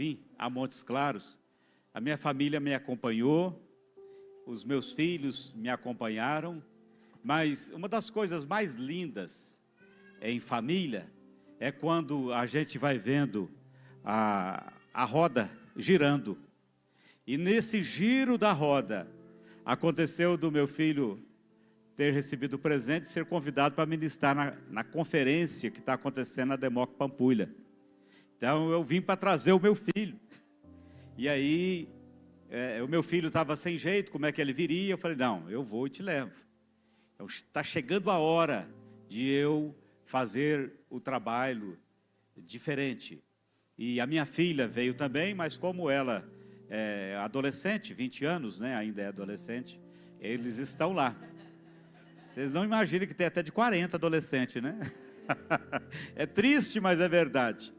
vim a Montes Claros, a minha família me acompanhou, os meus filhos me acompanharam, mas uma das coisas mais lindas em família é quando a gente vai vendo a roda girando. E nesse giro da roda, aconteceu do meu filho ter recebido o presente e ser convidado para ministrar na conferência que está acontecendo na Democ Pampulha. Então eu vim para trazer o meu filho. E aí o meu filho estava sem jeito, como é que ele viria? Eu falei, não, eu vou e te levo. Então está chegando a hora de eu fazer o trabalho diferente. E a minha filha veio também, mas como ela é adolescente, 20 anos, né, ainda é adolescente, eles estão lá. Vocês não imaginam que tem até de 40 adolescentes, né? É triste, mas é verdade.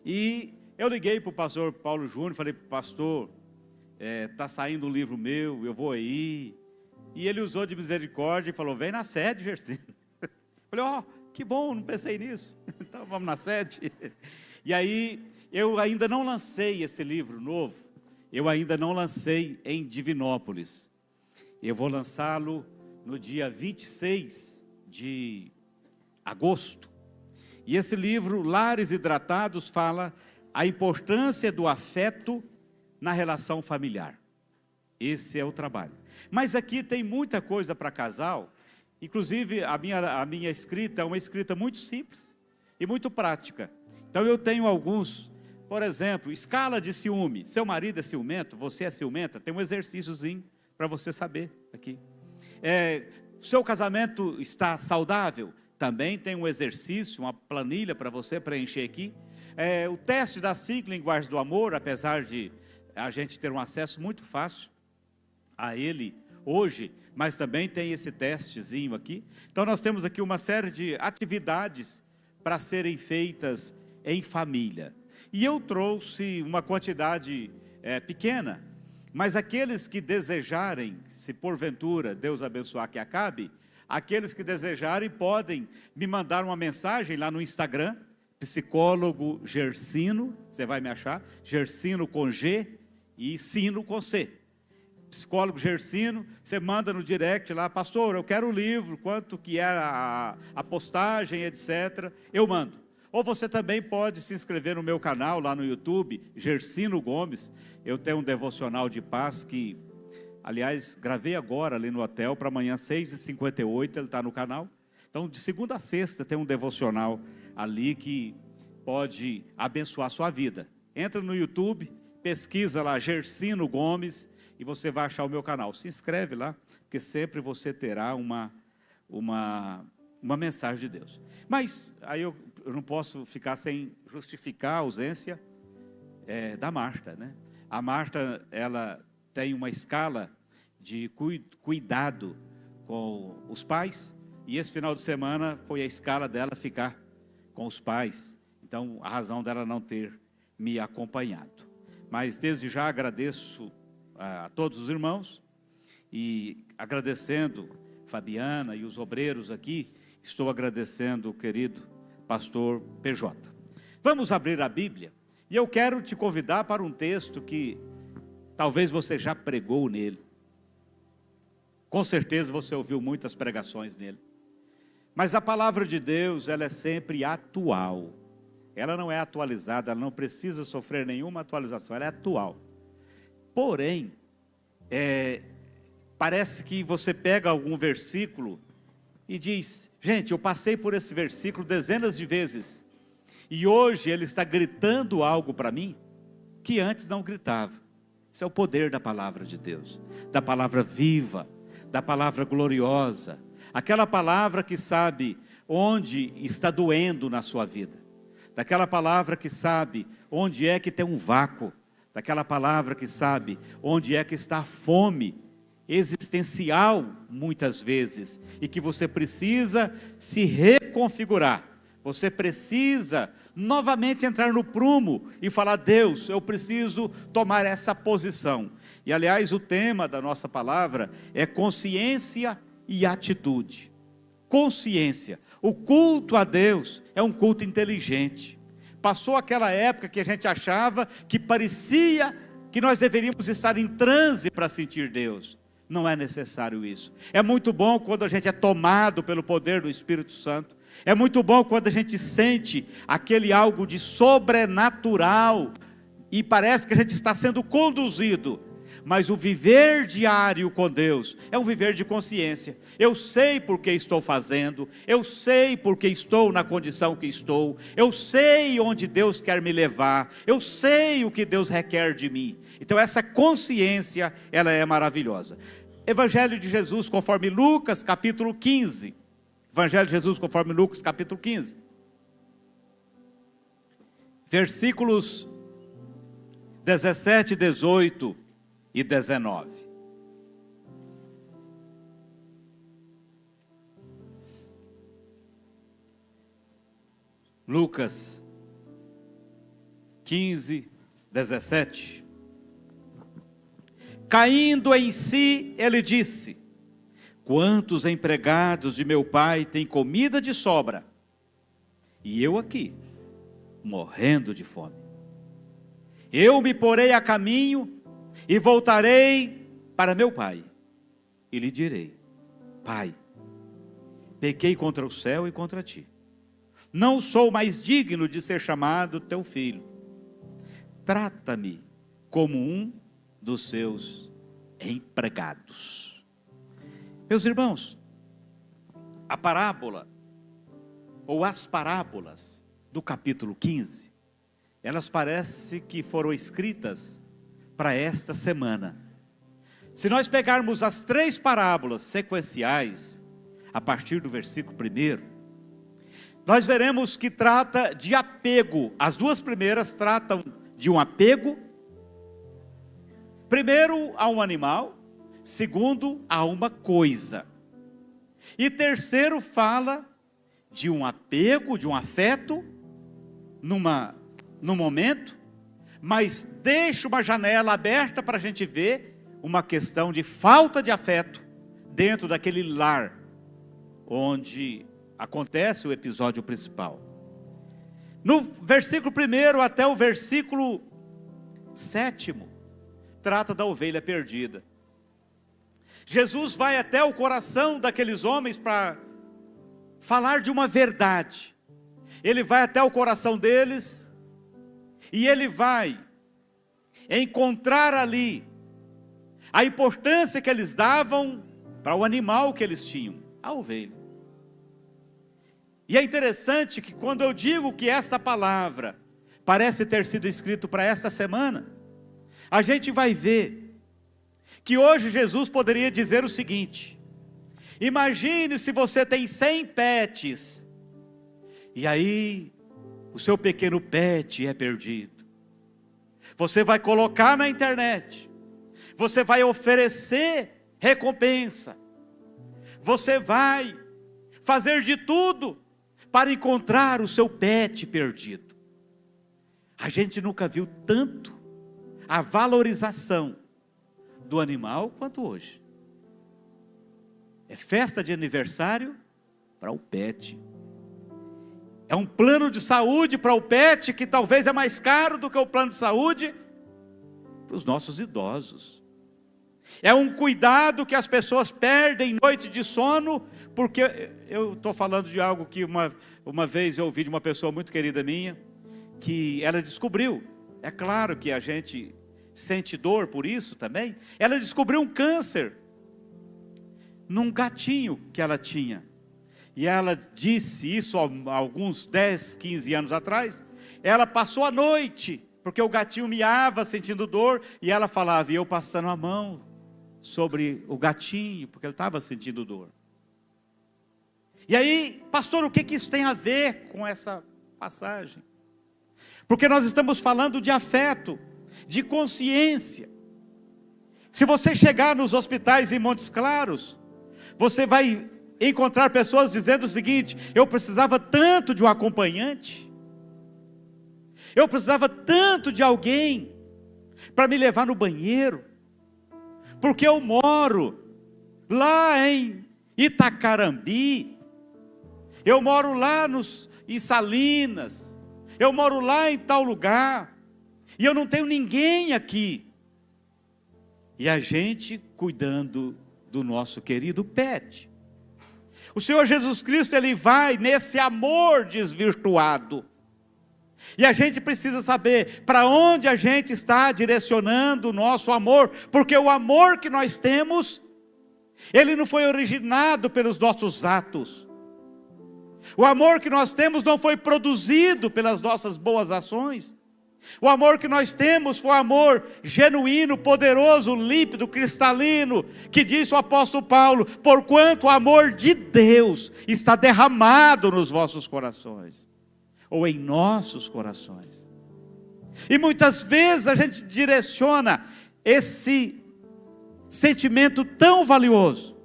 E eu liguei para o pastor Paulo Júnior, falei, pastor, está saindo um livro meu, eu vou aí. E ele usou de misericórdia e falou, vem na sede, Gersino. Falei, ó, que bom, não pensei nisso. Então vamos na sede. E aí, eu ainda não lancei esse livro novo, eu ainda não lancei em Divinópolis. Eu vou lançá-lo no dia 26 de agosto. E esse livro, Lares Hidratados, fala a importância do afeto na relação familiar. Esse é o trabalho. Mas aqui tem muita coisa para casal, inclusive a minha escrita é uma escrita muito simples e muito prática. Então eu tenho alguns, por exemplo, escala de ciúme. Seu marido é ciumento, você é ciumenta, tem um exercíciozinho para você saber aqui. Seu casamento está saudável? Também tem um exercício, uma planilha para você preencher aqui. O teste das 5 linguagens do amor, apesar de a gente ter um acesso muito fácil a ele hoje, mas também tem esse testezinho aqui. Então nós temos aqui uma série de atividades para serem feitas em família. E eu trouxe uma quantidade pequena, mas aqueles que desejarem, se porventura Deus abençoar que acabe, aqueles que desejarem podem me mandar uma mensagem lá no Instagram, psicólogo Gersino, você vai me achar, Gersino com G e Sino com C. Psicólogo Gersino, você manda no direct lá, pastor, eu quero o livro, quanto que é a postagem, etc. Eu mando. Ou você também pode se inscrever no meu canal lá no YouTube, Gersino Gomes. Eu tenho um devocional de paz que, aliás, gravei agora ali no hotel, para amanhã 6h58, ele está no canal. Então, de segunda a sexta tem um devocional ali que pode abençoar a sua vida. Entra no YouTube, pesquisa lá Gersino Gomes e você vai achar o meu canal. Se inscreve lá, porque sempre você terá uma mensagem de Deus. Mas aí eu não posso ficar sem justificar a ausência da Marta, né? A Marta, ela tem uma escala de cuidado com os pais, e esse final de semana foi a escala dela ficar com os pais. Então, a razão dela não ter me acompanhado. Mas desde já agradeço a todos os irmãos, e agradecendo Fabiana e os obreiros aqui, estou agradecendo o querido pastor PJ. Vamos abrir a Bíblia, e eu quero te convidar para um texto que talvez você já pregou nele. Com certeza você ouviu muitas pregações nele. Mas a palavra de Deus, ela é sempre atual. Ela não é atualizada, ela não precisa sofrer nenhuma atualização, ela é atual. Porém, parece que você pega algum versículo e diz, gente, eu passei por esse versículo dezenas de vezes, e hoje ele está gritando algo para mim, que antes não gritava. Esse é o poder da palavra de Deus, da palavra viva, da palavra gloriosa, aquela palavra que sabe onde está doendo na sua vida, daquela palavra que sabe onde é que tem um vácuo, daquela palavra que sabe onde é que está a fome existencial, muitas vezes, e que você precisa se reconfigurar, você precisa novamente entrar no prumo e falar, Deus, eu preciso tomar essa posição. E aliás, o tema da nossa palavra é consciência e atitude. Consciência, o culto a Deus é um culto inteligente, Passou aquela época que a gente achava que parecia que nós deveríamos estar em transe para sentir Deus. Não é necessário isso. É muito bom quando a gente é tomado pelo poder do Espírito Santo. É muito bom quando a gente sente aquele algo de sobrenatural e parece que a gente está sendo conduzido. Mas o viver diário com Deus é um viver de consciência. Eu sei por que estou fazendo, eu sei por que estou na condição que estou, eu sei onde Deus quer me levar, eu sei o que Deus requer de mim. Então essa consciência, ela é maravilhosa. Evangelho de Jesus conforme Lucas capítulo 15. Evangelho de Jesus conforme Lucas capítulo 15. Versículos 17, 18 e 19. Lucas 15, 17. Caindo em si, ele disse: quantos empregados de meu pai têm comida de sobra, e eu aqui, morrendo de fome. Eu me porei a caminho e voltarei para meu pai, e lhe direi: Pai, pequei contra o céu e contra ti. Não sou mais digno de ser chamado teu filho. Trata-me como um dos seus empregados. Meus irmãos, a parábola, ou as parábolas do capítulo 15, elas parecem que foram escritas para esta semana. Se nós pegarmos as 3 parábolas sequenciais, a partir do versículo 1, nós veremos que trata de apego. As 2 primeiras tratam de um apego, primeiro a um animal, segundo a uma coisa, e terceiro fala de um apego, de um afeto, num momento, mas deixa uma janela aberta para a gente ver uma questão de falta de afeto dentro daquele lar onde acontece o episódio principal. No versículo 1 até o versículo 7, trata da ovelha perdida. Jesus vai até o coração daqueles homens para falar de uma verdade. Ele vai até o coração deles e ele vai encontrar ali a importância que eles davam para o animal que eles tinham, a ovelha. E é interessante que quando eu digo que esta palavra parece ter sido escrito para esta semana, a gente vai ver que hoje Jesus poderia dizer o seguinte: imagine se você tem 100 pets, e aí o seu pequeno pet é perdido. Você vai colocar na internet, você vai oferecer recompensa, você vai fazer de tudo para encontrar o seu pet perdido. A gente nunca viu tanto a valorização do animal quanto hoje. É festa de aniversário para o pet. É um plano de saúde para o pet que talvez é mais caro do que o plano de saúde para os nossos idosos. É um cuidado que as pessoas perdem noite de sono, porque eu estou falando de algo que uma vez eu ouvi de uma pessoa muito querida minha, que ela descobriu, é claro que a gente sente dor por isso também, ela descobriu um câncer num gatinho que ela tinha. E ela disse isso há alguns 10, 15 anos atrás. Ela passou a noite, porque o gatinho miava sentindo dor, e ela falava, e eu passando a mão sobre o gatinho, porque ele estava sentindo dor. E aí, pastor, o que isso tem a ver com essa passagem? Porque nós estamos falando de afeto, de consciência. Se você chegar nos hospitais em Montes Claros, você vai encontrar pessoas dizendo o seguinte: eu precisava tanto de um acompanhante, eu precisava tanto de alguém para me levar no banheiro, porque eu moro lá em Itacarambi, eu moro lá em Salinas, eu moro lá em tal lugar, e eu não tenho ninguém aqui. E a gente cuidando do nosso querido pet. O Senhor Jesus Cristo, Ele vai nesse amor desvirtuado. E a gente precisa saber para onde a gente está direcionando o nosso amor, porque o amor que nós temos, ele não foi originado pelos nossos atos. O amor que nós temos não foi produzido pelas nossas boas ações. O amor que nós temos foi um amor genuíno, poderoso, límpido, cristalino, que disse o apóstolo Paulo: porquanto o amor de Deus está derramado nos vossos corações, ou em nossos corações. E muitas vezes a gente direciona esse sentimento tão valioso,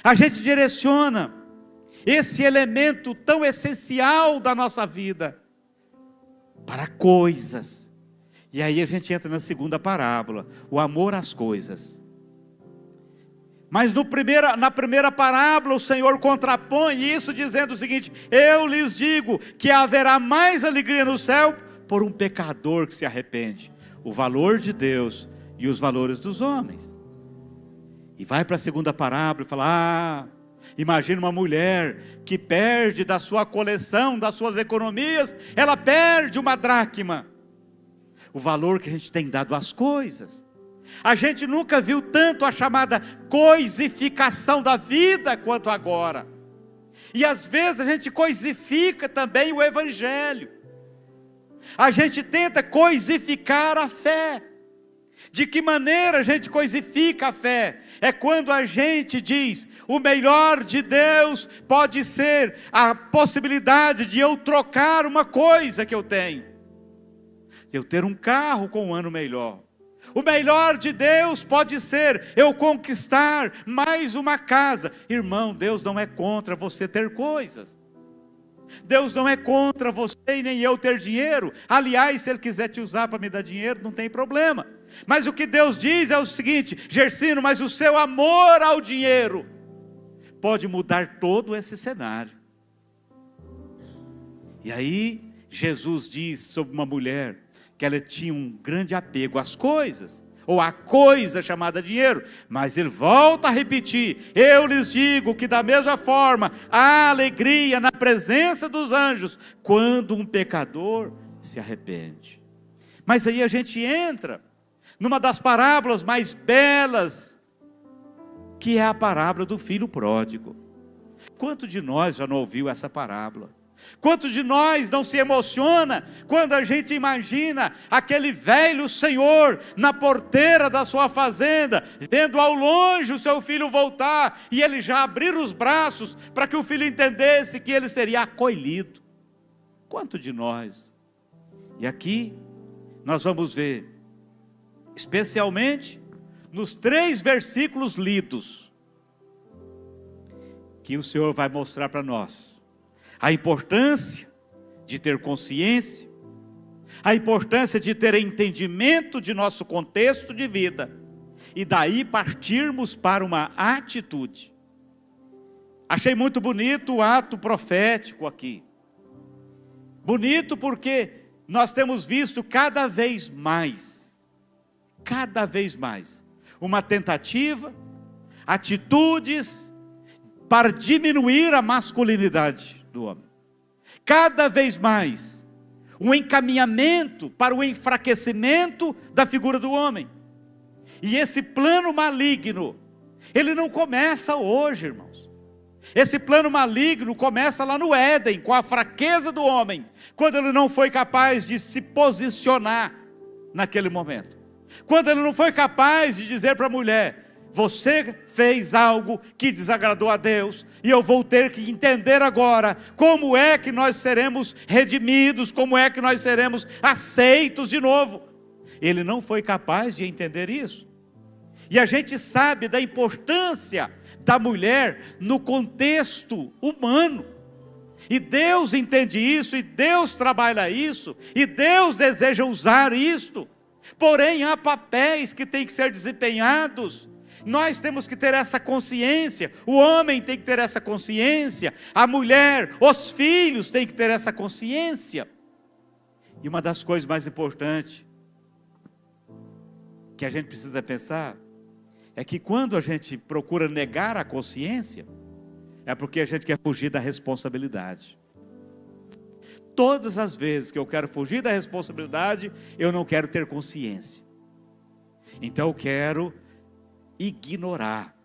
a gente direciona esse elemento tão essencial da nossa vida para coisas. E aí a gente entra na segunda parábola, o amor às coisas. Mas na primeira parábola o Senhor contrapõe isso dizendo o seguinte: eu lhes digo que haverá mais alegria no céu por um pecador que se arrepende. O valor de Deus e os valores dos homens. E vai para a segunda parábola e fala: imagina uma mulher que perde da sua coleção, das suas economias, ela perde uma dracma. O valor que a gente tem dado às coisas. A gente nunca viu tanto a chamada coisificação da vida quanto agora. E às vezes a gente coisifica também o evangelho. A gente tenta coisificar a fé. De que maneira a gente coisifica a fé? É quando a gente diz: o melhor de Deus pode ser a possibilidade de eu trocar uma coisa que eu tenho. Eu ter um carro com um ano melhor. O melhor de Deus pode ser eu conquistar mais uma casa. Irmão, Deus não é contra você ter coisas. Deus não é contra você e nem eu ter dinheiro. Aliás, se Ele quiser te usar para me dar dinheiro, não tem problema. Mas o que Deus diz é o seguinte: Gersino, mas o seu amor ao dinheiro pode mudar todo esse cenário. E aí, Jesus diz sobre uma mulher que ela tinha um grande apego às coisas, ou à coisa chamada dinheiro, mas Ele volta a repetir: eu lhes digo que da mesma forma, há alegria na presença dos anjos, quando um pecador se arrepende. Mas aí a gente entra numa das parábolas mais belas, que é a parábola do filho pródigo. Quanto de nós já não ouviu essa parábola? Quanto de nós não se emociona quando a gente imagina aquele velho senhor na porteira da sua fazenda, vendo ao longe o seu filho voltar, e ele já abrir os braços para que o filho entendesse que ele seria acolhido. Quanto de nós? E aqui nós vamos ver, especialmente nos 3 versículos lidos, que o Senhor vai mostrar para nós a importância de ter consciência, a importância de ter entendimento de nosso contexto de vida, e daí partirmos para uma atitude. Achei muito bonito o ato profético aqui. Bonito porque nós temos visto cada vez mais, uma tentativa, atitudes para diminuir a masculinidade do homem. Cada vez mais, um encaminhamento para o enfraquecimento da figura do homem. E esse plano maligno, ele não começa hoje, irmãos. Esse plano maligno começa lá no Éden, com a fraqueza do homem, quando ele não foi capaz de se posicionar naquele momento. Quando ele não foi capaz de dizer para a mulher: você fez algo que desagradou a Deus, e eu vou ter que entender agora como é que nós seremos redimidos, como é que nós seremos aceitos de novo. Ele não foi capaz de entender isso. E a gente sabe da importância da mulher no contexto humano. E Deus entende isso, e Deus trabalha isso, e Deus deseja usar isto. Porém, há papéis que têm que ser desempenhados. Nós temos que ter essa consciência, o homem tem que ter essa consciência, a mulher, os filhos têm que ter essa consciência. E uma das coisas mais importantes que a gente precisa pensar é que quando a gente procura negar a consciência, é porque a gente quer fugir da responsabilidade. Todas as vezes que eu quero fugir da responsabilidade, eu não quero ter consciência. Então eu quero ignorar.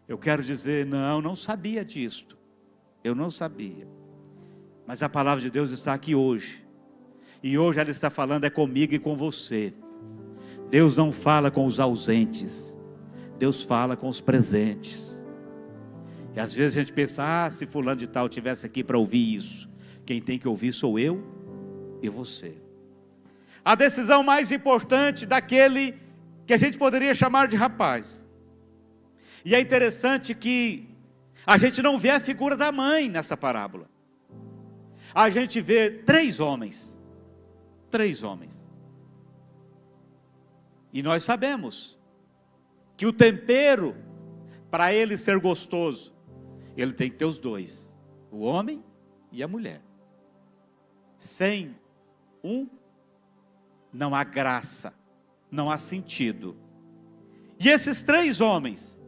Eu quero dizer, não sabia disto. Eu não sabia. Mas a palavra de Deus está aqui hoje. E hoje ela está falando é comigo e com você. Deus não fala com os ausentes. Deus fala com os presentes. E às vezes a gente pensa, se fulano de tal estivesse aqui para ouvir isso. Quem tem que ouvir sou eu e você. A decisão mais importante daquele que a gente poderia chamar de rapaz. E é interessante que a gente não vê a figura da mãe nessa parábola. A gente vê 3 homens. 3 homens. E nós sabemos que o tempero, para ele ser gostoso, ele tem que ter os 2. O homem e a mulher. Sem um, não há graça, não há sentido. E esses 3 homens,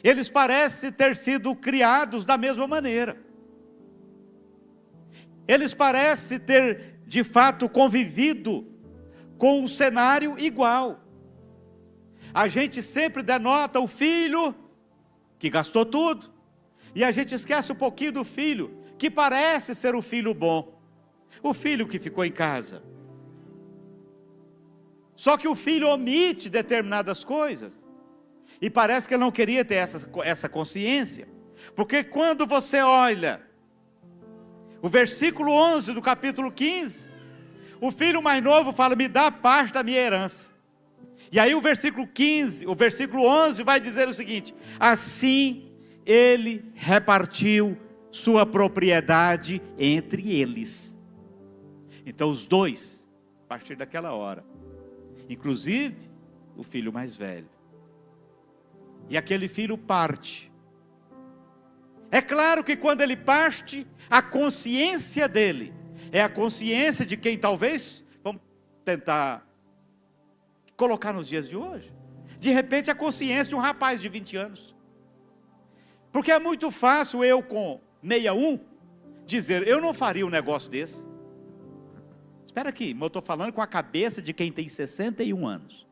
eles parecem ter sido criados da mesma maneira. Eles parecem ter, de fato, convivido com um cenário igual. A gente sempre denota o filho que gastou tudo, e a gente esquece um pouquinho do filho que parece ser o filho bom, o filho que ficou em casa. Só que o filho omite determinadas coisas, e parece que ele não queria ter essa consciência, porque quando você olha o versículo 11 do capítulo 15, o filho mais novo fala, me dá parte da minha herança. E aí o versículo 15, o versículo 11 vai dizer o seguinte, assim ele repartiu sua propriedade entre eles. Então os 2, a partir daquela hora, inclusive o filho mais velho, e aquele filho parte. É claro que quando ele parte, a consciência dele é a consciência de quem talvez, vamos tentar colocar nos dias de hoje, de repente a consciência de um rapaz de 20 anos. Porque é muito fácil eu com 61 dizer, eu não faria um negócio desse. Espera aqui, eu estou falando com a cabeça de quem tem 61 anos.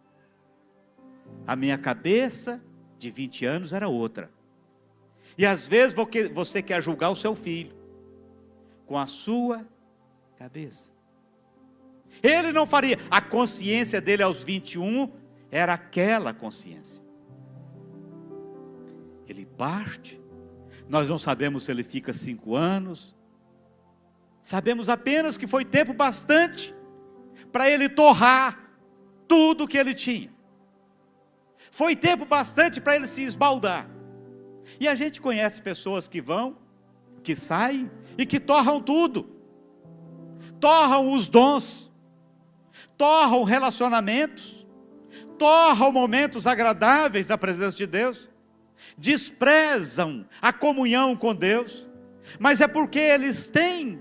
A minha cabeça de 20 anos era outra. E às vezes você quer julgar o seu filho com a sua cabeça. Ele não faria. A consciência dele aos 21 era aquela consciência. Ele parte. Nós não sabemos se ele fica 5 anos. Sabemos apenas que foi tempo bastante para ele torrar tudo que ele tinha. Foi tempo bastante para ele se esbaldar. E a gente conhece pessoas que vão, que saem e que torram tudo. Torram os dons, torram relacionamentos, torram momentos agradáveis da presença de Deus, desprezam a comunhão com Deus, mas é porque eles têm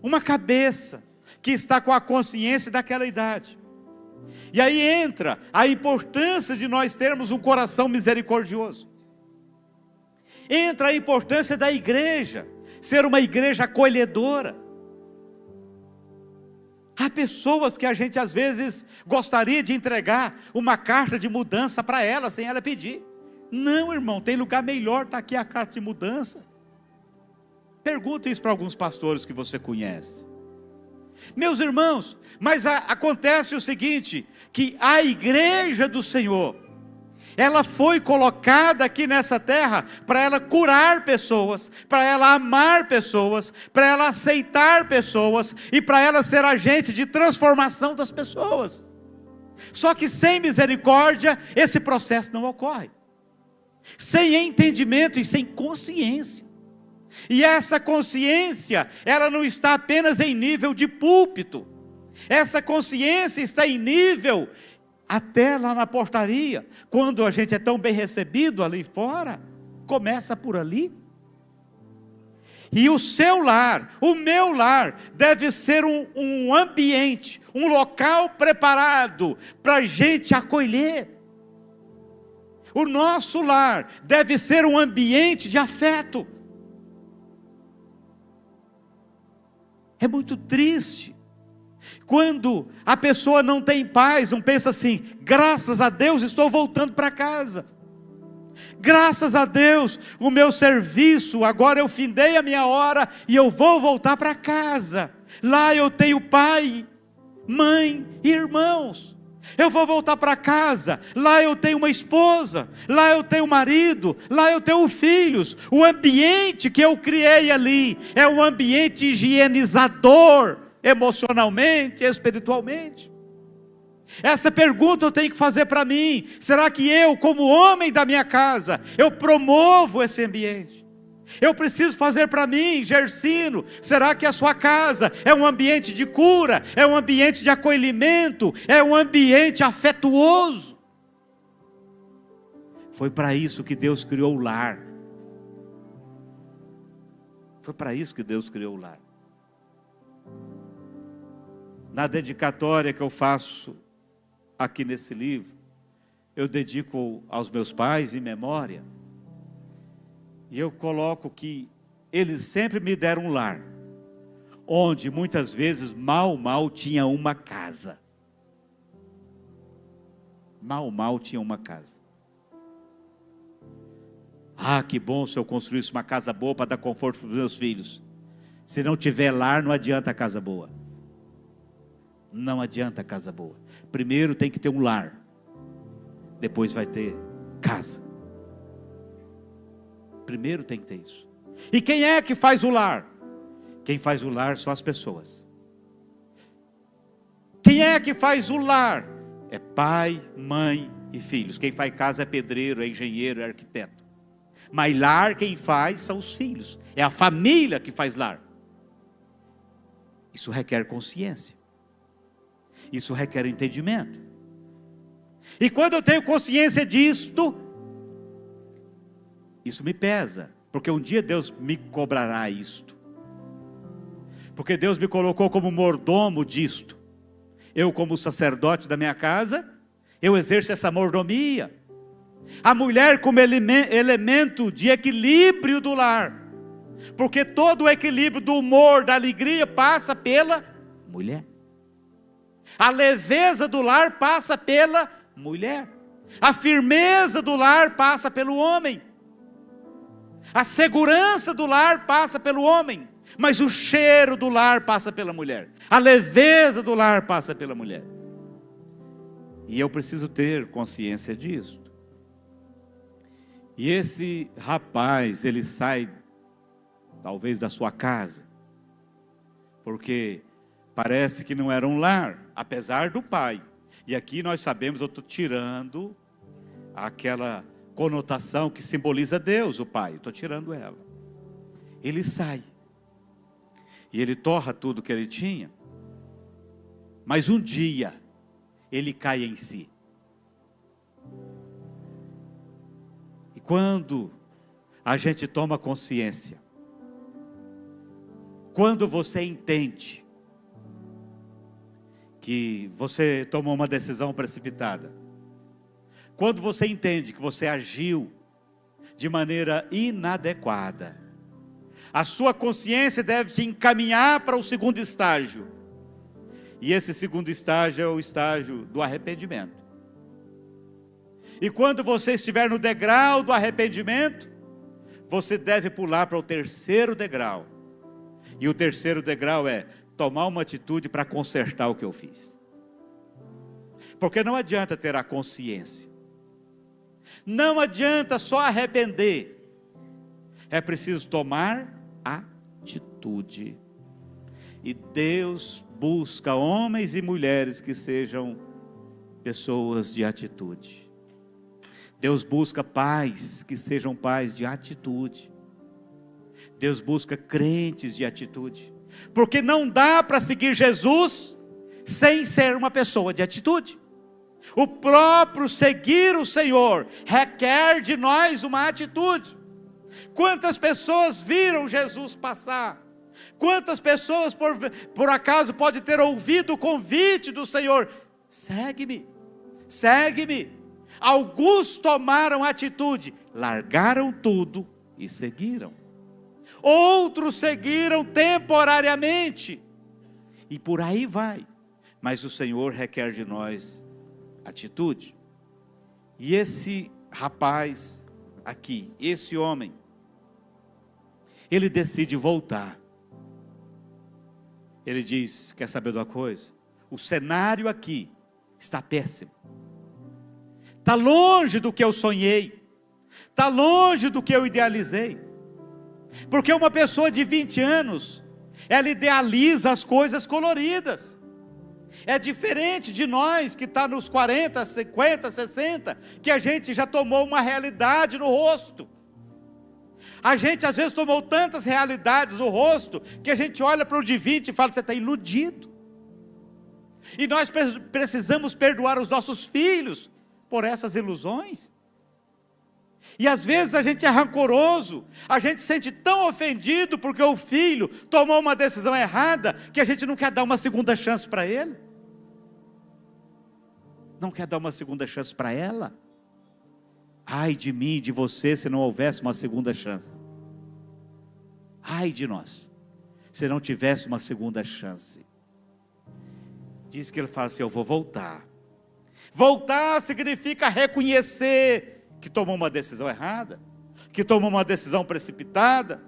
uma cabeça que está com a consciência daquela idade. E aí entra a importância de nós termos um coração misericordioso. Entra a importância da igreja, ser uma igreja acolhedora. Há pessoas que a gente às vezes gostaria de entregar uma carta de mudança para ela, sem ela pedir. Não, irmão, tem lugar melhor, está aqui a carta de mudança. Pergunta isso para alguns pastores que você conhece. Meus irmãos, mas acontece o seguinte, que a igreja do Senhor, ela foi colocada aqui nessa terra para ela curar pessoas, para ela amar pessoas, para ela aceitar pessoas e para ela ser agente de transformação das pessoas. Só que sem misericórdia, esse processo não ocorre. Sem entendimento e sem consciência. E essa consciência, ela não está apenas em nível de púlpito. Essa consciência está em nível até lá na portaria, quando a gente é tão bem recebido ali fora, começa por ali. E o seu lar, o meu lar, deve ser um ambiente, um local preparado para a gente acolher. O nosso lar deve ser um ambiente de afeto. É muito triste quando a pessoa não tem paz, não pensa assim: graças a Deus estou voltando para casa. Graças a Deus, o meu serviço, agora eu findei a minha hora e eu vou voltar para casa. Lá eu tenho pai, mãe e irmãos. Eu vou voltar para casa, lá eu tenho uma esposa, lá eu tenho marido, lá eu tenho filhos. O ambiente que eu criei ali é um ambiente higienizador, emocionalmente, espiritualmente. Essa pergunta eu tenho que fazer para mim: será que eu, como homem da minha casa, eu promovo esse ambiente? Eu preciso fazer para mim, Gersino, será que a sua casa é um ambiente de cura, é um ambiente de acolhimento, é um ambiente afetuoso? Foi para isso que Deus criou o lar. Foi para isso que Deus criou o lar. Na dedicatória que eu faço aqui nesse livro, eu dedico aos meus pais em memória, e eu coloco que eles sempre me deram um lar, onde muitas vezes mal tinha uma casa. Mal tinha uma casa. Ah, que bom se eu construísse uma casa boa para dar conforto para os meus filhos. Se não tiver lar, não adianta a casa boa. Não adianta a casa boa. Primeiro tem que ter um lar, depois vai ter casa. Primeiro tem que ter isso. E quem é que faz o lar? Quem faz o lar são as pessoas. Quem é que faz o lar? É pai, mãe e filhos. Quem faz casa é pedreiro, é engenheiro, é arquiteto. Mas lar quem faz são os filhos. É a família que faz lar. Isso requer consciência. Isso requer entendimento. E quando eu tenho consciência disto, isso me pesa, porque um dia Deus me cobrará isto. Porque Deus me colocou como mordomo disto. Eu, como sacerdote da minha casa, eu exerço essa mordomia. A mulher como elemento de equilíbrio do lar. Porque todo o equilíbrio do humor, da alegria, passa pela mulher. A leveza do lar passa pela mulher. A firmeza do lar passa pelo homem. A segurança do lar passa pelo homem. Mas o cheiro do lar passa pela mulher. A leveza do lar passa pela mulher. E eu preciso ter consciência disso. E esse rapaz, ele sai, talvez, da sua casa, porque parece que não era um lar, apesar do pai. E aqui nós sabemos, eu estou tirando aquela conotação que simboliza Deus, o pai, estou tirando ela. Ele sai, e ele torra tudo que ele tinha, mas um dia, ele cai em si. E quando a gente toma consciência, quando você entende que você tomou uma decisão precipitada, quando você entende que você agiu de maneira inadequada, a sua consciência deve te encaminhar para o segundo estágio. E esse segundo estágio é o estágio do arrependimento. E quando você estiver no degrau do arrependimento, você deve pular para o terceiro degrau. E o terceiro degrau é tomar uma atitude para consertar o que eu fiz. Porque não adianta ter a consciência. Não adianta só arrepender. É preciso tomar atitude. E Deus busca homens e mulheres que sejam pessoas de atitude. Deus busca pais que sejam pais de atitude. Deus busca crentes de atitude. Porque não dá para seguir Jesus sem ser uma pessoa de atitude. O próprio seguir o Senhor requer de nós uma atitude. Quantas pessoas viram Jesus passar? Quantas pessoas por acaso pode ter ouvido o convite do Senhor? Segue-me, segue-me. Alguns tomaram atitude, largaram tudo e seguiram. Outros seguiram temporariamente. E por aí vai. Mas o Senhor requer de nós atitude. E esse rapaz aqui, esse homem, ele decide voltar. Ele diz, quer saber de uma coisa? O cenário aqui está péssimo. Está longe do que eu sonhei. Está longe do que eu idealizei. Porque uma pessoa de 20 anos, ela idealiza as coisas coloridas. É diferente de nós que está nos 40, 50, 60, que a gente já tomou uma realidade no rosto. A gente às vezes tomou tantas realidades no rosto, que a gente olha para o de 20 e fala, você está iludido. E nós precisamos perdoar os nossos filhos por essas ilusões. E às vezes a gente é rancoroso, a gente se sente tão ofendido porque o filho tomou uma decisão errada, que a gente não quer dar uma segunda chance para ele. Não quer dar uma segunda chance para ela. Ai de mim e de você se não houvesse uma segunda chance. Ai de nós, se não tivesse uma segunda chance. Diz que ele fala assim, eu vou voltar. Voltar significa reconhecer que tomou uma decisão errada, que tomou uma decisão precipitada.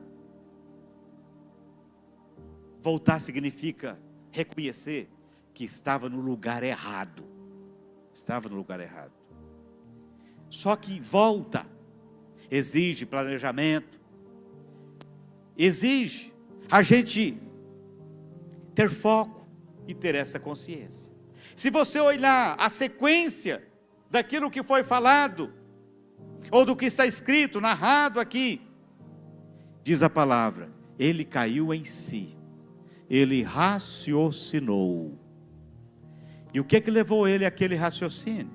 Voltar significa reconhecer que estava no lugar errado. Estava no lugar errado. Só que volta exige planejamento, exige a gente ter foco e ter essa consciência. Se você olhar a sequência daquilo que foi falado, ou do que está escrito, narrado aqui, diz a palavra, ele caiu em si, ele raciocinou. E o que levou ele àquele raciocínio?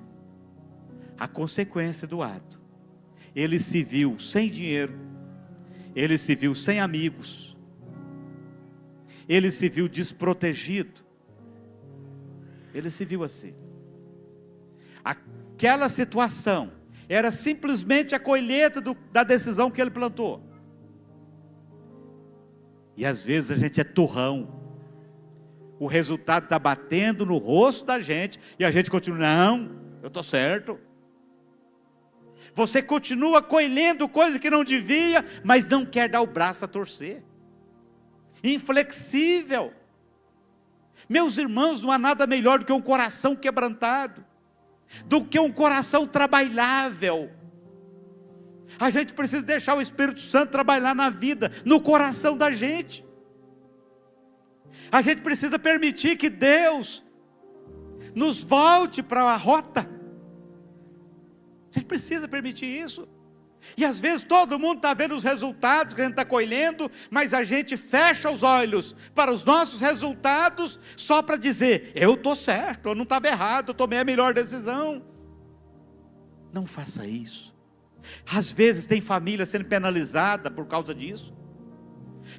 A consequência do ato. Ele se viu sem dinheiro, ele se viu sem amigos, ele se viu desprotegido, ele se viu assim. Aquela situação era simplesmente a colheita da decisão que ele plantou. E às vezes a gente é turrão, o resultado está batendo no rosto da gente, e a gente continua, não, eu estou certo. Você continua colhendo coisa que não devia, mas não quer dar o braço a torcer. Inflexível. Meus irmãos, não há nada melhor do que um coração quebrantado, do que um coração trabalhável. A gente precisa deixar o Espírito Santo trabalhar na vida, no coração da gente. A gente precisa permitir que Deus nos volte para a rota. A gente precisa permitir isso. E às vezes todo mundo está vendo os resultados que a gente está colhendo, mas a gente fecha os olhos para os nossos resultados, só para dizer, eu estou certo, eu não estava errado, eu tomei a melhor decisão. Não faça isso. Às vezes tem família sendo penalizada por causa disso.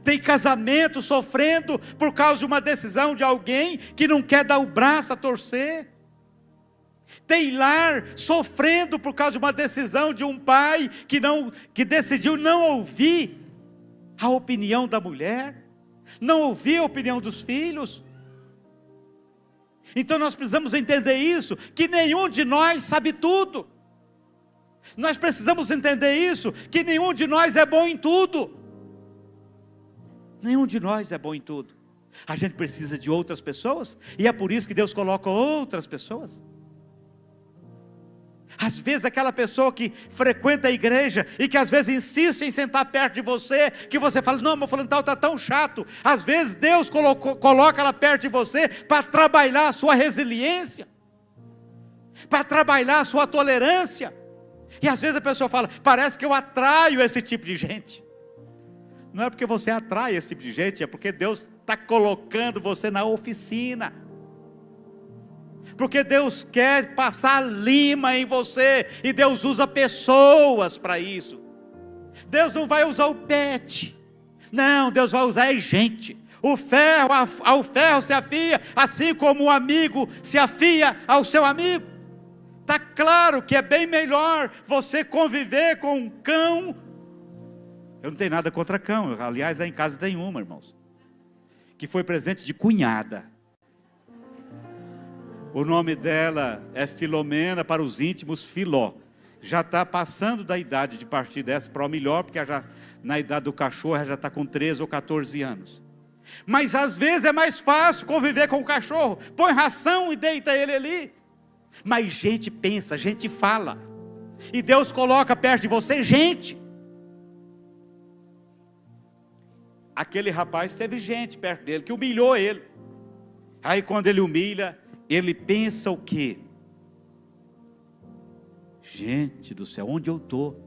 Tem casamento sofrendo por causa de uma decisão de alguém que não quer dar o braço a torcer. Tem lar sofrendo por causa de uma decisão de um pai que decidiu não ouvir a opinião da mulher, não ouvir a opinião dos filhos. Então nós precisamos entender isso, que nenhum de nós sabe tudo. Nós precisamos entender isso, que nenhum de nós é bom em tudo. Nenhum de nós é bom em tudo. A gente precisa de outras pessoas, e é por isso que Deus coloca outras pessoas. Às vezes aquela pessoa que frequenta a igreja e que às vezes insiste em sentar perto de você, que você fala, não, meu fulano tal está tão chato. Às vezes Deus coloca ela perto de você para trabalhar a sua resiliência, para trabalhar a sua tolerância. E às vezes a pessoa fala, parece que eu atraio esse tipo de gente. Não é porque você atrai esse tipo de gente, é porque Deus está colocando você na oficina. porque Deus quer passar lima em você, e Deus usa pessoas para isso. Deus não vai usar o pet, não, Deus vai usar gente. O ferro, ao ferro se afia, assim como o amigo se afia ao seu amigo. Está claro que é bem melhor você conviver com um cão. Eu não tenho nada contra cão, aliás, lá em casa tem uma, irmãos, que foi presente de cunhada. O nome dela é Filomena, para os íntimos, Filó. Já está passando da idade de partir dessa para o melhor, porque já, na idade do cachorro, ela já está com 13 ou 14 anos. Mas às vezes é mais fácil conviver com o cachorro. Põe ração e deita ele ali. Mas gente pensa, gente fala. E Deus coloca perto de você gente. Aquele rapaz teve gente perto dele que humilhou ele. Aí quando ele humilha, ele pensa o quê? Gente do céu, onde eu estou?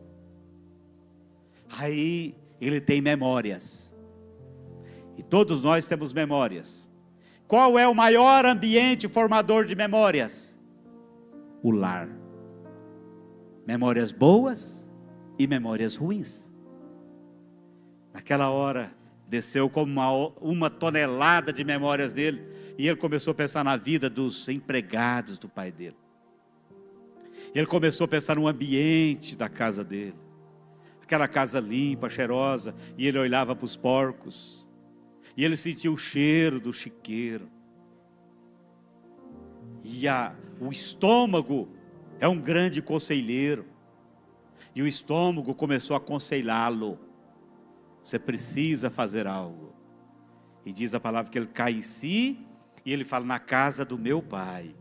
Aí ele tem memórias. E todos nós temos memórias. Qual é o maior ambiente formador de memórias? O lar. Memórias boas e memórias ruins. Naquela hora, desceu como uma tonelada de memórias dele, e ele começou a pensar na vida dos empregados do pai dele. Ele começou a pensar no ambiente da casa dele. Aquela casa limpa, cheirosa, e ele olhava para os porcos. E ele sentia o cheiro do chiqueiro. E o estômago é um grande conselheiro. E o estômago começou a aconselhá-lo. Você precisa fazer algo. E diz a palavra que ele cai em si, e ele fala, na casa do meu pai.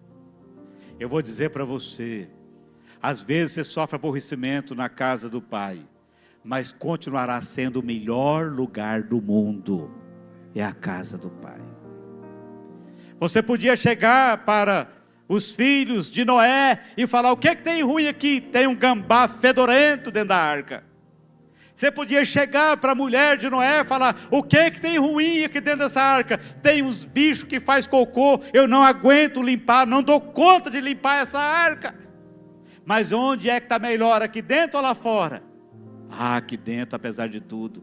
Eu vou dizer para você, às vezes você sofre aborrecimento na casa do pai, mas continuará sendo o melhor lugar do mundo. É a casa do pai. Você podia chegar para os filhos de Noé e falar, o que é que tem ruim aqui? Tem um gambá fedorento dentro da arca. Você podia chegar para a mulher de Noé e falar, o que é que tem ruim aqui dentro dessa arca? Tem uns bichos que faz cocô, eu não aguento limpar, não dou conta de limpar essa arca. Mas onde é que está melhor, aqui dentro ou lá fora? Aqui dentro, apesar de tudo,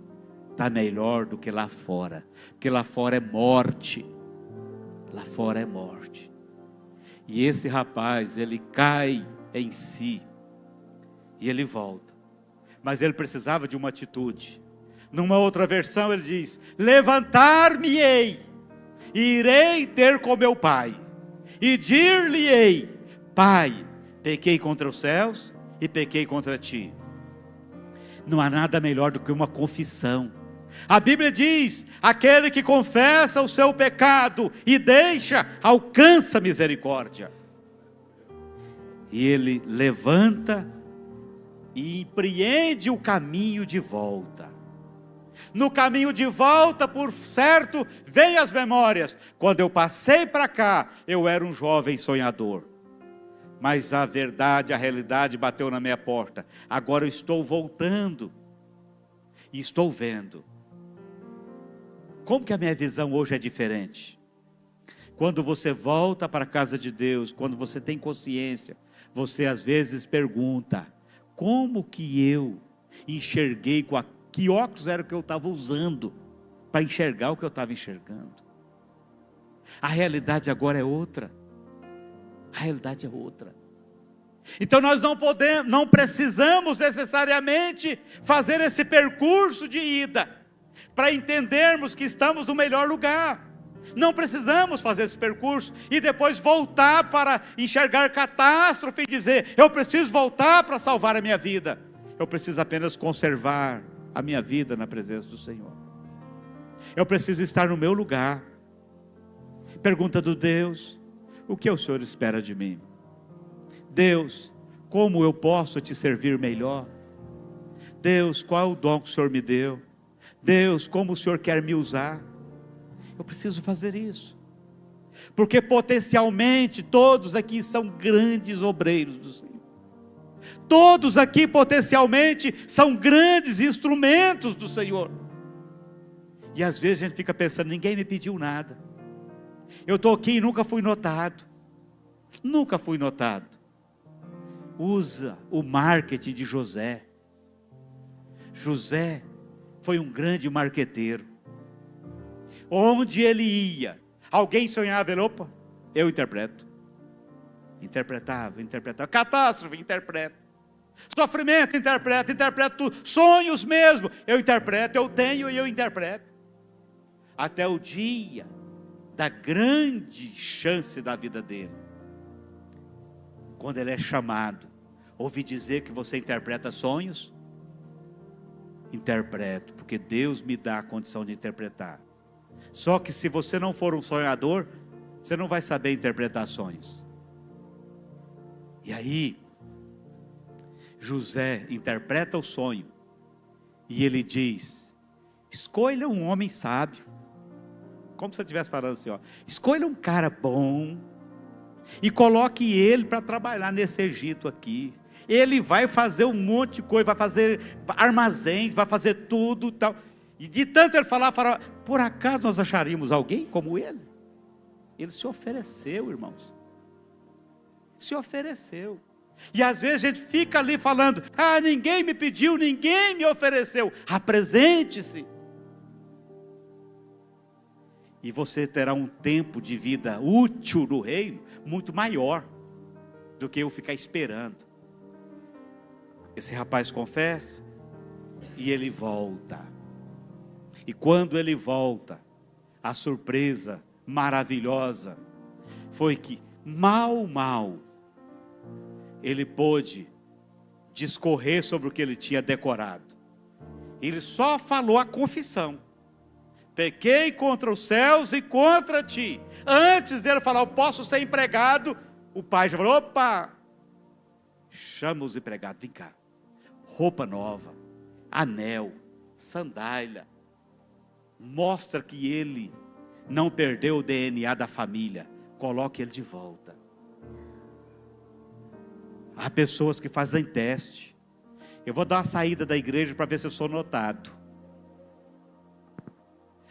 está melhor do que lá fora, porque lá fora é morte. Lá fora é morte. E esse rapaz, ele cai em si, e ele volta. Mas ele precisava de uma atitude. Numa outra versão ele diz, levantar-me-ei, e irei ter com meu pai, e dir-lhe-ei, pai, pequei contra os céus, e pequei contra ti. Não há nada melhor do que uma confissão. A Bíblia diz, aquele que confessa o seu pecado, e deixa, alcança misericórdia. E ele levanta, e empreende o caminho de volta. No caminho de volta, por certo, vem as memórias. Quando eu passei para cá, eu era um jovem sonhador. Mas a verdade, a realidade bateu na minha porta. Agora eu estou voltando. E estou vendo. Como que a minha visão hoje é diferente? Quando você volta para a casa de Deus, quando você tem consciência, você às vezes pergunta, como que eu enxerguei, que óculos era o que eu estava usando para enxergar o que eu estava enxergando? A realidade agora é outra. A realidade é outra. Então nós não precisamos necessariamente fazer esse percurso de ida, para entendermos que estamos no melhor lugar. Não precisamos fazer esse percurso e depois voltar para enxergar catástrofe e dizer, eu preciso voltar para salvar a minha vida. Eu preciso apenas conservar a minha vida na presença do Senhor. Eu preciso estar no meu lugar. Pergunta do Deus, o que o Senhor espera de mim? Deus, como eu posso te servir melhor? Deus, qual é o dom que o Senhor me deu? Deus, como o Senhor quer me usar? Eu preciso fazer isso, porque potencialmente todos aqui são grandes obreiros do Senhor. Todos aqui potencialmente são grandes instrumentos do Senhor. E às vezes a gente fica pensando, ninguém me pediu nada. Eu estou aqui e nunca fui notado. Nunca fui notado. Usa o marketing de José. José foi um grande marqueteiro. Onde ele ia, alguém sonhava, ele, opa, eu interpreto. Interpretava. Catástrofe, interpreto. Sofrimento, interpreto tudo. Sonhos mesmo, eu interpreto, eu tenho e eu interpreto. Até o dia da grande chance da vida dele. Quando ele é chamado, ouvi dizer que você interpreta sonhos? Interpreto, porque Deus me dá a condição de interpretar. Só que se você não for um sonhador, você não vai saber interpretar sonhos. E aí, José interpreta o sonho, e ele diz, escolha um homem sábio, como se eu estivesse falando assim, ó, escolha um cara bom, e coloque ele para trabalhar nesse Egito aqui, ele vai fazer um monte de coisa, vai fazer armazéns, vai fazer tudo e tal, e de tanto ele falar, por acaso nós acharíamos alguém como ele? Ele se ofereceu, irmãos, se ofereceu. E às vezes a gente fica ali falando, ninguém me pediu, ninguém me ofereceu. Apresente-se. E você terá um tempo de vida útil no reino, muito maior, do que eu ficar esperando. Esse rapaz confessa, e ele volta. E quando ele volta, a surpresa maravilhosa, foi que mal, ele pôde discorrer sobre o que ele tinha decorado. Ele só falou a confissão. Pequei contra os céus e contra ti. Antes dele falar, eu posso ser empregado, o pai já falou, opa, chama os empregados, vem cá. Roupa nova, anel, sandália. Mostra que ele não perdeu o DNA da família. Coloque ele de volta. Há pessoas que fazem teste. Eu vou dar uma saída da igreja para ver se eu sou notado.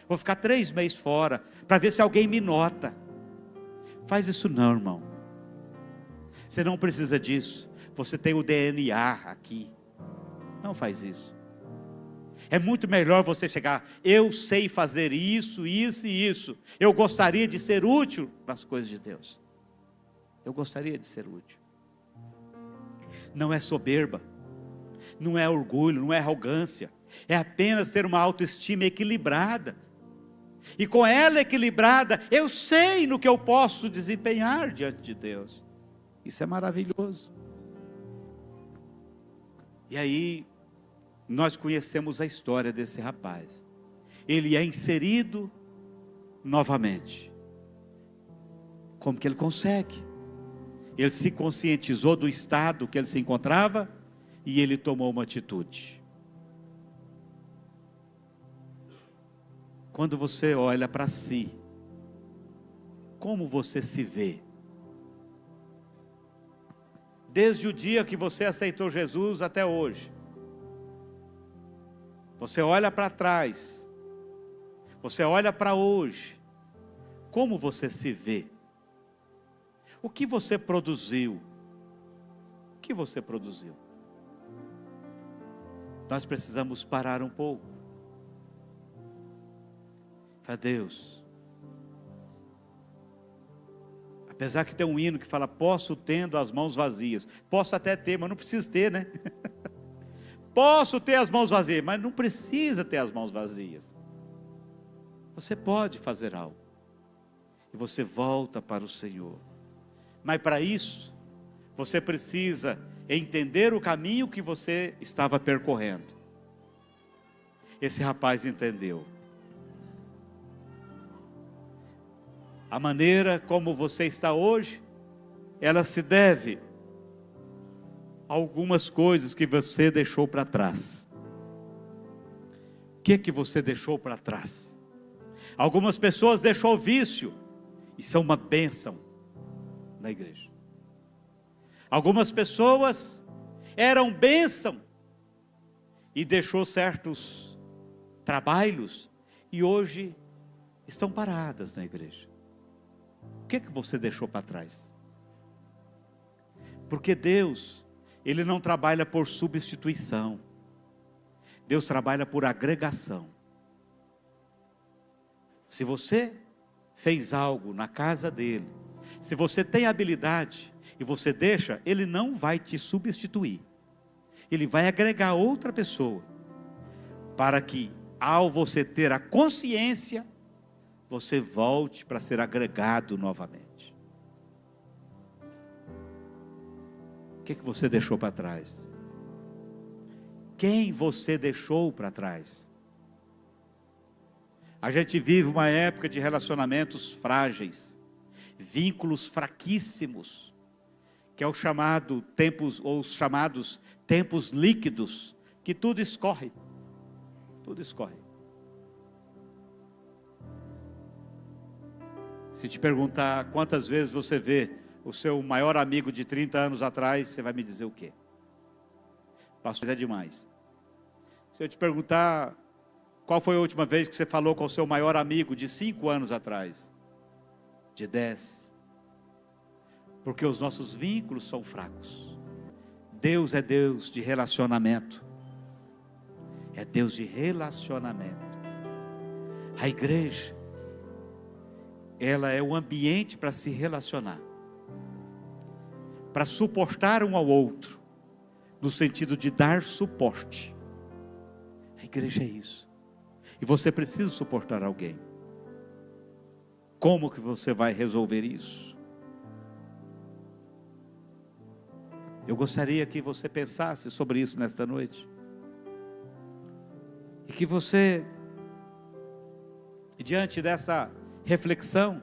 Vou ficar 3 meses fora para ver se alguém me nota. Faz isso não, irmão. Você não precisa disso. Você tem o DNA aqui. Não faz isso. É muito melhor você chegar, eu sei fazer isso, isso e isso. Eu gostaria de ser útil nas coisas de Deus. Eu gostaria de ser útil. Não é soberba, não é orgulho, não é arrogância, é apenas ter uma autoestima equilibrada, e com ela equilibrada, eu sei no que eu posso desempenhar diante de Deus, isso é maravilhoso. E aí, nós conhecemos a história desse rapaz, ele é inserido novamente, como que ele consegue? Ele se conscientizou do estado que ele se encontrava e ele tomou uma atitude. Quando você olha para si, como você se vê? Desde o dia que você aceitou Jesus até hoje. Você olha para trás. Você olha para hoje. Como você se vê? O que você produziu? O que você produziu? Nós precisamos parar um pouco. Fala, Deus. Apesar que tem um hino que fala, posso tendo as mãos vazias. Posso até ter, mas não preciso ter, né? Posso ter as mãos vazias, mas não precisa ter as mãos vazias. Você pode fazer algo. E você volta para o Senhor. Mas para isso, você precisa entender o caminho que você estava percorrendo. Esse rapaz entendeu. A maneira como você está hoje, ela se deve a algumas coisas que você deixou para trás. O que você deixou para trás? Algumas pessoas deixou vício, e são uma bênção na igreja. Algumas pessoas eram bênção e deixou certos trabalhos e hoje estão paradas na igreja. O que você deixou para trás? Porque Deus, Ele não trabalha por substituição. Deus trabalha por agregação. Se você fez algo na casa dele, se você tem habilidade e você deixa, Ele não vai te substituir. Ele vai agregar outra pessoa, para que ao você ter a consciência, você volte para ser agregado novamente. O que você deixou para trás? Quem você deixou para trás? A gente vive uma época de relacionamentos frágeis, vínculos fraquíssimos, que é o chamado tempos, ou os chamados tempos líquidos, que tudo escorre. Tudo escorre. Se te perguntar quantas vezes você vê o seu maior amigo de 30 anos atrás, você vai me dizer o quê? Pastor, é demais. Se eu te perguntar qual foi a última vez que você falou com o seu maior amigo de 5 anos atrás? De 10. Porque os nossos vínculos são fracos. Deus é Deus de relacionamento. É Deus de relacionamento. A igreja, ela é o ambiente para se relacionar, para suportar um ao outro, no sentido de dar suporte. A igreja é isso. E você precisa suportar alguém. Como que você vai resolver isso? Eu gostaria que você pensasse sobre isso nesta noite. E que você, diante dessa reflexão,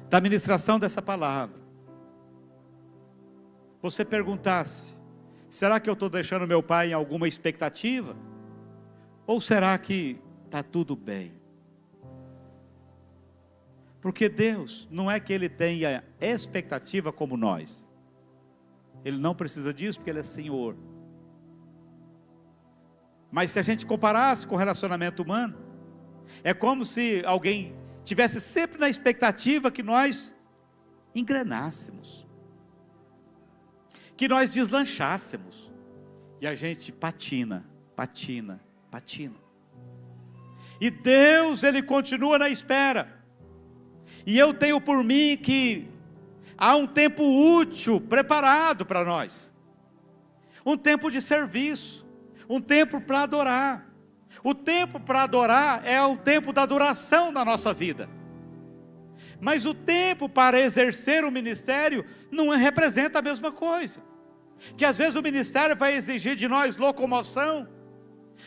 da ministração dessa palavra, você perguntasse: será que eu estou deixando meu pai em alguma expectativa? Ou será que está tudo bem? Porque Deus, não é que Ele tenha expectativa como nós. Ele não precisa disso porque Ele é Senhor. Mas se a gente comparasse com o relacionamento humano, é como se alguém tivesse sempre na expectativa que nós engrenássemos, que nós deslanchássemos, e a gente patina. E Deus, Ele continua na espera. E eu tenho por mim que há um tempo útil preparado para nós, um tempo de serviço, um tempo para adorar. O tempo para adorar é o tempo da duração da nossa vida. Mas o tempo para exercer o ministério não representa a mesma coisa. Que às vezes o ministério vai exigir de nós locomoção,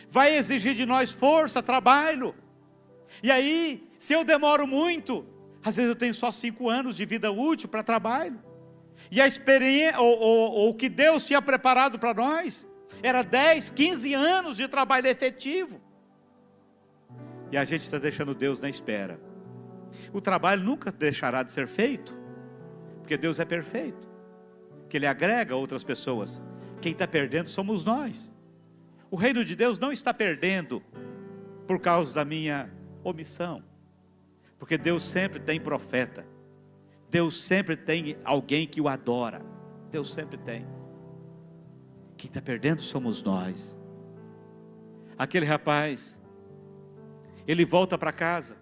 vai exigir de nós força, trabalho. E aí, se eu demoro muito, às vezes eu tenho só 5 anos de vida útil para trabalho. E a experiência, ou o que Deus tinha preparado para nós, era 10, 15 anos de trabalho efetivo. E a gente está deixando Deus na espera. O trabalho nunca deixará de ser feito, porque Deus é perfeito, que Ele agrega outras pessoas. Quem está perdendo somos nós. O reino de Deus não está perdendo por causa da minha omissão, porque Deus sempre tem profeta, Deus sempre tem alguém que o adora, Deus sempre tem. Quem está perdendo somos nós. Aquele rapaz, ele volta para casa,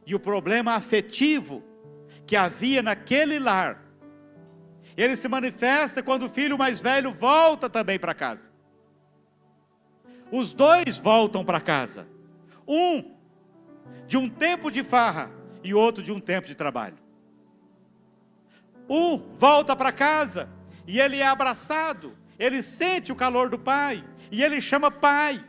e o problema afetivo que havia naquele lar, ele se manifesta quando o filho mais velho volta também para casa. Os dois voltam para casa, um de um tempo de farra e outro de um tempo de trabalho. Um volta para casa e ele é abraçado, ele sente o calor do pai e ele chama pai.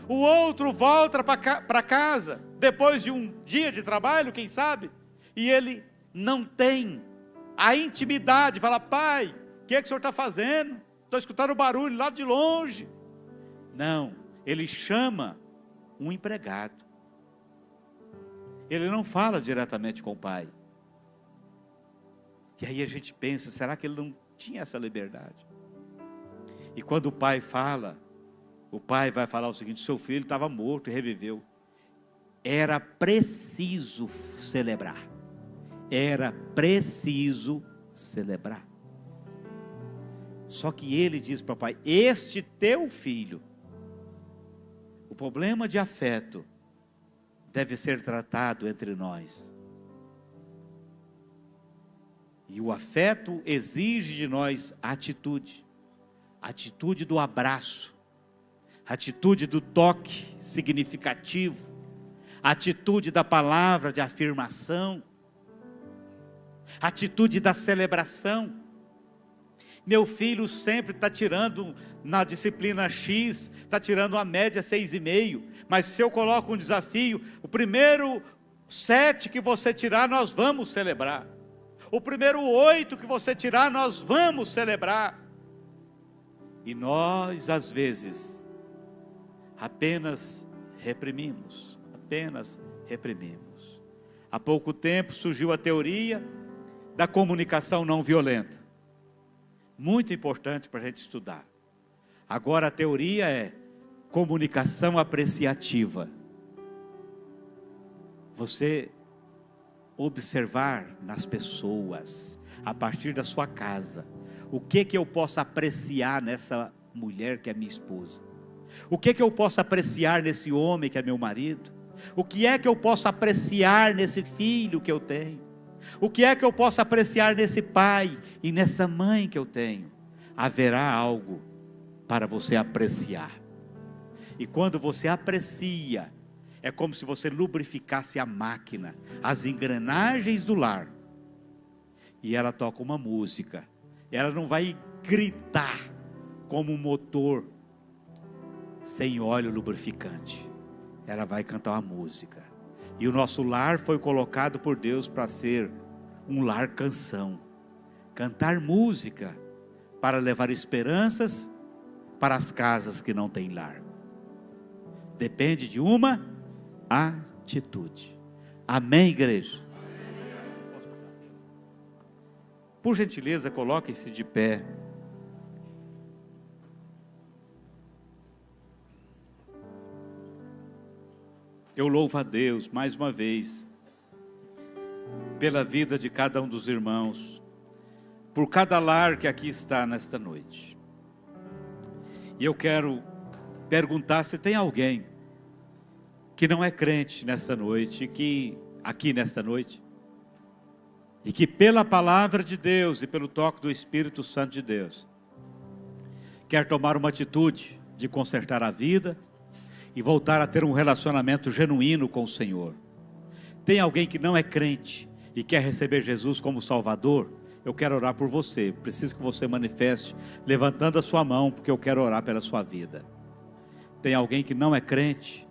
O outro volta para casa depois de um dia de trabalho, quem sabe, e ele não tem a intimidade, fala: pai, o que é que o senhor está fazendo? Estou escutando barulho lá de longe. Não, ele chama um empregado. Ele não fala diretamente com o pai. E aí a gente pensa, será que ele não tinha essa liberdade? E quando o pai fala, o pai vai falar o seguinte: seu filho estava morto e reviveu. Era preciso celebrar. era preciso celebrar. Só que ele diz para o pai: este teu filho, o problema de afeto deve ser tratado entre nós. E o afeto exige de nós atitude. Atitude do abraço. Atitude do toque significativo. Atitude da palavra de afirmação. Atitude da celebração. Meu filho sempre está tirando na disciplina X, está tirando a média 6,5. Mas se eu coloco um desafio, o primeiro 7 que você tirar, nós vamos celebrar. O primeiro 8 que você tirar, nós vamos celebrar. E nós, às vezes, apenas reprimimos. Há pouco tempo surgiu a teoria da comunicação não violenta. Muito importante para a gente estudar. Agora a teoria é comunicação apreciativa. Você observar nas pessoas, a partir da sua casa, o que eu posso apreciar nessa mulher que é minha esposa? O que eu posso apreciar nesse homem que é meu marido? O que é que eu posso apreciar nesse filho que eu tenho? O que é que eu posso apreciar nesse pai e nessa mãe que eu tenho? Haverá algo para você apreciar. E quando você aprecia, é como se você lubrificasse a máquina, as engrenagens do lar. E ela toca uma música. Ela não vai gritar como um motor sem óleo lubrificante. Ela vai cantar uma música. E o nosso lar foi colocado por Deus para ser um lar canção. Cantar música para levar esperanças para as casas que não têm lar. Depende de uma atitude. Amém, igreja? Por gentileza, coloquem-se de pé. Eu louvo a Deus mais uma vez pela vida de cada um dos irmãos, por cada lar que aqui está nesta noite. E eu quero perguntar se tem alguém que não é crente nesta noite, aqui nesta noite, e que pela palavra de Deus e pelo toque do Espírito Santo de Deus, quer tomar uma atitude de consertar a vida e voltar a ter um relacionamento genuíno com o Senhor. Tem alguém que não é crente e quer receber Jesus como Salvador? Eu quero orar por você. Preciso que você manifeste levantando a sua mão, porque eu quero orar pela sua vida. Tem alguém que não é crente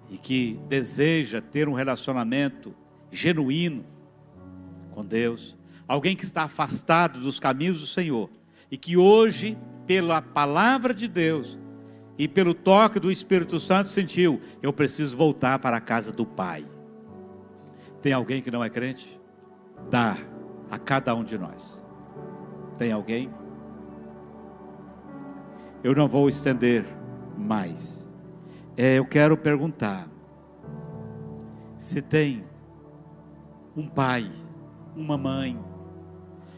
e que deseja ter um relacionamento genuíno com Deus? Alguém que está afastado dos caminhos do Senhor e que hoje, pela palavra de Deus e pelo toque do Espírito Santo, sentiu: eu preciso voltar para a casa do Pai. Tem alguém que não é crente? Dá a cada um de nós. Tem alguém? Eu não vou estender mais. Eu quero perguntar se tem um pai, uma mãe,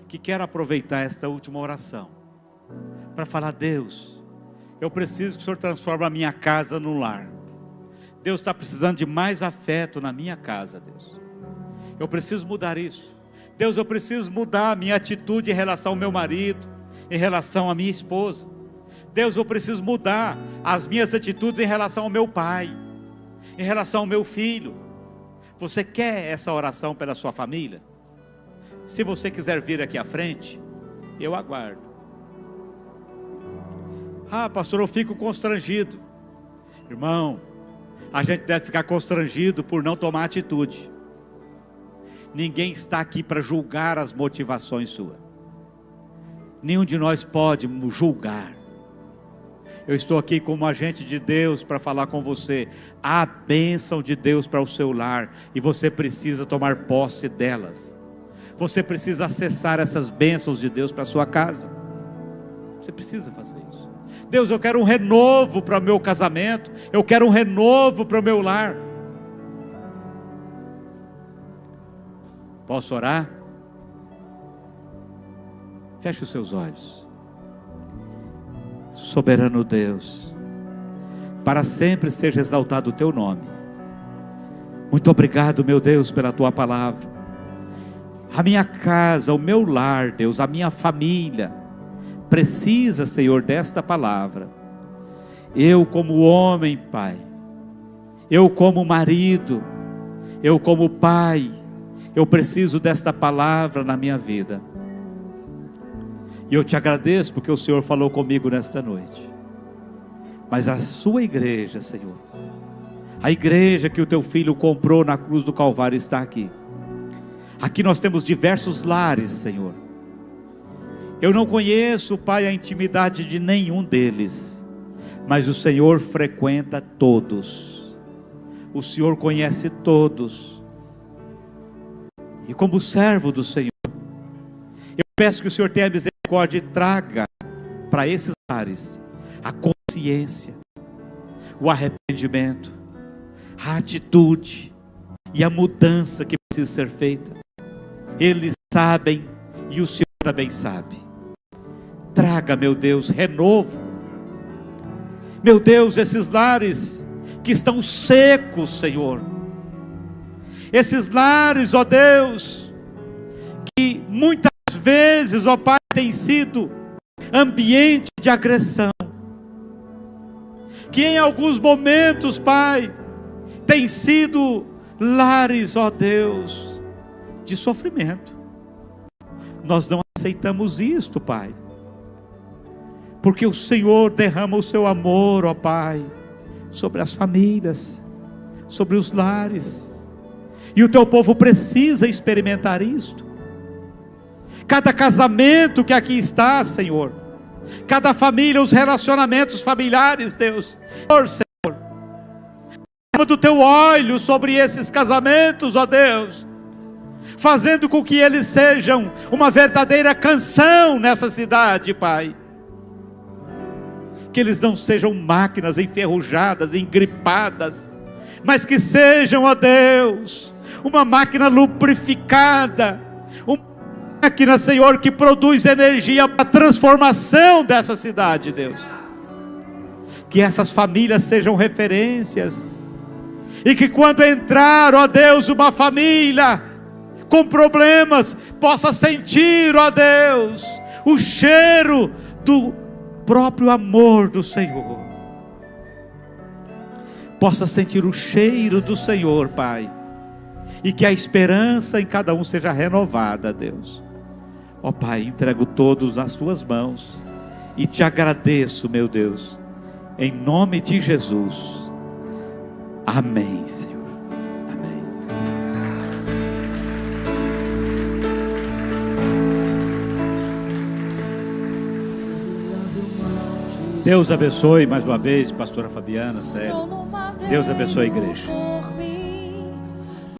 que quer aproveitar esta última oração para falar: Deus, eu preciso que o Senhor transforme a minha casa num lar. Deus está precisando de mais afeto na minha casa, Deus. Eu preciso mudar isso. Deus, eu preciso mudar a minha atitude em relação ao meu marido, em relação à minha esposa. Deus, eu preciso mudar as minhas atitudes em relação ao meu pai, em relação ao meu filho. Você quer essa oração pela sua família? Se você quiser vir aqui à frente, eu aguardo. Pastor, eu fico constrangido. Irmão, a gente deve ficar constrangido por não tomar atitude. Ninguém está aqui para julgar as motivações suas. Nenhum de nós pode julgar. Eu estou aqui como agente de Deus para falar com você. Há a bênção de Deus para o seu lar e você precisa tomar posse delas. Você precisa acessar essas bênçãos de Deus para a sua casa. Você precisa fazer isso. Deus, eu quero um renovo para o meu casamento. Eu quero um renovo para o meu lar. Posso orar? Feche os seus olhos. Soberano Deus, para sempre seja exaltado o teu nome. Muito obrigado, meu Deus, pela tua palavra. A minha casa, o meu lar, Deus, a minha família precisa, Senhor, desta palavra. Eu como homem, Pai, eu como marido, eu como pai, eu preciso desta palavra na minha vida. E eu te agradeço porque o Senhor falou comigo nesta noite. Mas a sua igreja, Senhor, a igreja que o teu filho comprou na cruz do Calvário está aqui. Aqui nós temos diversos lares, Senhor. Eu não conheço, Pai, a intimidade de nenhum deles, mas o Senhor frequenta todos. O Senhor conhece todos. E como servo do Senhor, eu peço que o Senhor tenha misericórdia e traga para esses lares a consciência, o arrependimento, a atitude e a mudança que precisa ser feita. Eles sabem e o Senhor também sabe. Traga, meu Deus, renovo. Meu Deus, esses lares que estão secos, Senhor. Esses lares, ó Deus, que muitas vezes, ó Pai, tem sido ambiente de agressão. Que em alguns momentos, Pai, tem sido lares, ó Deus, de sofrimento. Nós não aceitamos isto, Pai, porque o Senhor derrama o seu amor, ó Pai, sobre as famílias, sobre os lares, e o teu povo precisa experimentar isto. Cada casamento que aqui está, Senhor, cada família, os relacionamentos familiares, Deus, Senhor, derrama do teu óleo sobre esses casamentos, ó Deus, fazendo com que eles sejam uma verdadeira canção nessa cidade, Pai. Que eles não sejam máquinas enferrujadas, engripadas, mas que sejam, ó Deus, uma máquina lubrificada, uma máquina, Senhor, que produz energia para a transformação dessa cidade, Deus. Que essas famílias sejam referências, e que quando entrar, ó Deus, uma família com problemas, possa sentir, ó Deus, o cheiro do próprio amor do Senhor. Possa sentir o cheiro do Senhor, Pai, e que a esperança em cada um seja renovada, Deus. Ó Pai, entrego todos nas tuas mãos e te agradeço, meu Deus, em nome de Jesus. Amém, Senhor. Amém. Deus abençoe mais uma vez, pastora Fabiana, Célia. Deus abençoe a igreja.